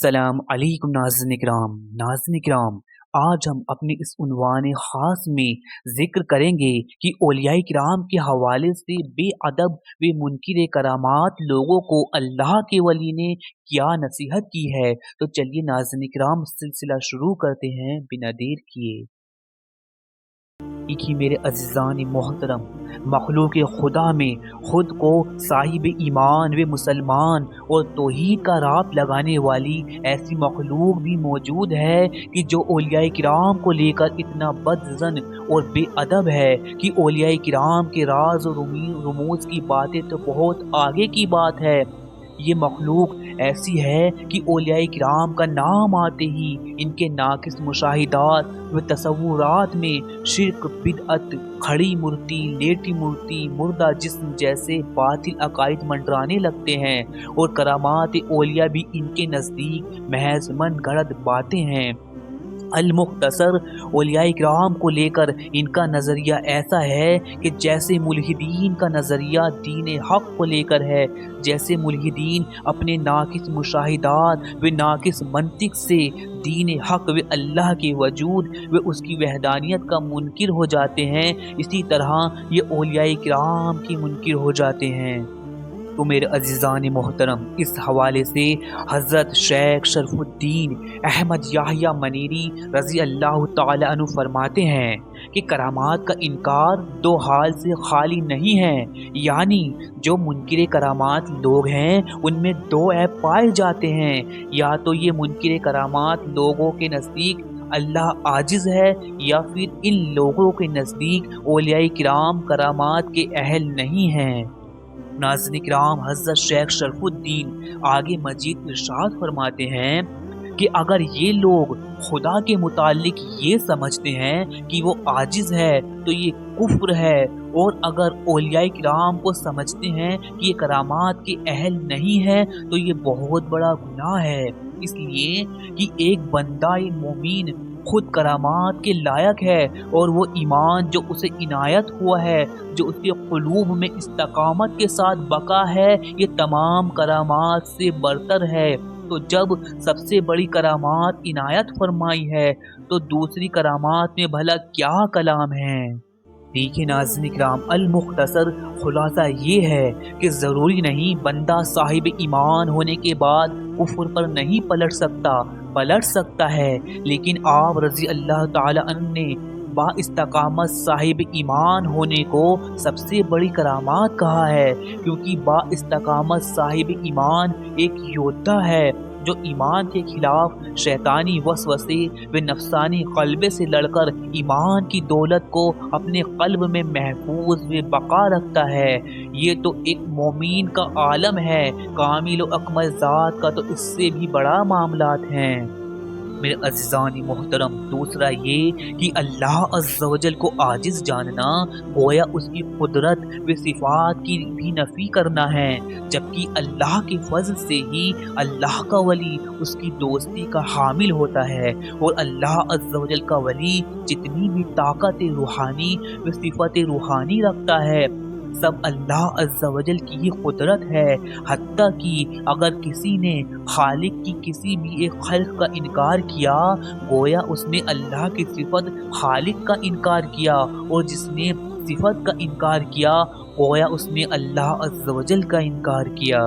अस्सलाम अलैकुम नाज़रीन किराम, आज हम अपने इस उन्वान ख़ास में ज़िक्र करेंगे कि औलियाए किराम के हवाले से बेअदब व मुनकिर करामात लोगों को अल्लाह के वली ने क्या नसीहत की है। तो चलिए नाज़रीन किराम सिलसिला शुरू करते हैं बिना देर किए। कि मेरे अज़ीज़ान मोहतरम, मखलूक खुदा में खुद को साहिब ईमान व मुसलमान और तौहीद का राप लगाने वाली ऐसी मखलूक भी मौजूद है कि जो औलियाए किराम को लेकर इतना बदज़न और बेअदब है कि औलियाए किराम के राज और रुमूज़ की बातें तो बहुत आगे की बात है। ये मखलूक ऐसी है कि औलियाए किराम का नाम आते ही इनके नाकिस मुशाहिदात व तसव्वुरात में शिर्क, बिदअत, खड़ी मूर्ति, लेटी मूर्ति, मुर्दा जिस्म जैसे बातिल अकायद मंडराने लगते हैं और करामात औलिया भी इनके नज़दीक महज मनगढ़ंत बातें हैं। अल-मुख्तसर, औलियाए किराम को लेकर इनका नज़रिया ऐसा है कि जैसे मुल्हिदीन का नज़रिया दीन हक़ को लेकर है। जैसे मुल्हिदीन अपने नाकिस मुशाहिदात व नाकिस मंतिक से दीन हक़ व अल्लाह के वजूद व उसकी वहदानियत का मुनकिर हो जाते हैं, इसी तरह ये औलियाए किराम के मुनकिर हो जाते हैं। तो मेरे अज़ीज़ान मोहतरम, इस हवाले से हज़रत शेख शरफुद्दीन अहमद याहिया मनीरी रज़ी अल्लाह ताला अन्हु फरमाते हैं कि करामात का इनकार दो हाल से खाली नहीं है। यानी जो मुनकिर करामात लोग हैं उनमें दो ऐब पाए जाते हैं। या तो ये मुनकिर करामात लोगों के नज़दीक अल्लाह आजिज़ है, या फिर इन लोगों के नज़दीक औलियाए किराम करामात के अहल नहीं हैं। नाज़रीन किराम, हज़रत शेख शरफुद्दीन आगे मजीद इरशाद फरमाते हैं कि अगर ये लोग खुदा के मुतालिक ये समझते हैं कि वो आजिज़ है तो ये कुफ्र है, और अगर औलियाए किराम को समझते हैं कि ये करामात के अहल नहीं है तो ये बहुत बड़ा गुनाह है। इसलिए कि एक बंदा मोमीन खुद करामात के लायक है और वो ईमान जो उसे इनायत हुआ है, जो उसके क़ुलूब में इस्तकामत के साथ बका है, ये तमाम करामात से बरतर है। तो जब सबसे बड़ी करामात इनायत फरमाई है तो दूसरी करामात में भला क्या कलाम है। देखिए नाज़रीन किराम, अल-मुख्तसर खुलासा ये है कि ज़रूरी नहीं बंदा साहिब ईमान होने के बाद कुफ्र पर नहीं पलट सकता है, लेकिन आप रज़ी अल्लाह ताला अन्हु ने बाइस्तकामत साहिब ईमान होने को सबसे बड़ी करामात कहा है, क्योंकि बाइस्तकामत साहिब ईमान एक योद्धा है जो ईमान के खिलाफ शैतानी वसवसे व नफसानी क़ल्बे से लड़कर ईमान की दौलत को अपने क़ल्ब में महफूज व बका रखता है। ये तो एक मोमीन का आलम है, कामिल व अकमल ज़ात का तो इससे भी बड़ा मामलात हैं। मेरे अज़ीज़ान मोहतरम, दूसरा ये कि अल्लाह अज़्ज़ा वजल को आजिज़ जानना गोया उसकी कुदरत व सिफ़ात की भी नफ़ी करना है, जबकि अल्लाह के फज़ल से ही अल्लाह का वली उसकी दोस्ती का हामिल होता है। और अल्लाह अज़्ज़ा वजल का वली जितनी भी ताकत रूहानी व सिफ़त रूहानी रखता है सब अल्लाह अज़्ज़ा वजल की ही कुदरत है। हत्ता कि अगर किसी ने खालिक की किसी भी एक खल्क़ का इनकार किया, गोया उसने अल्लाह की सिफत खालिक का इनकार किया, और जिसने सिफत का इनकार किया गोया उसने अल्लाह अज़्ज़ा वजल का इनकार किया।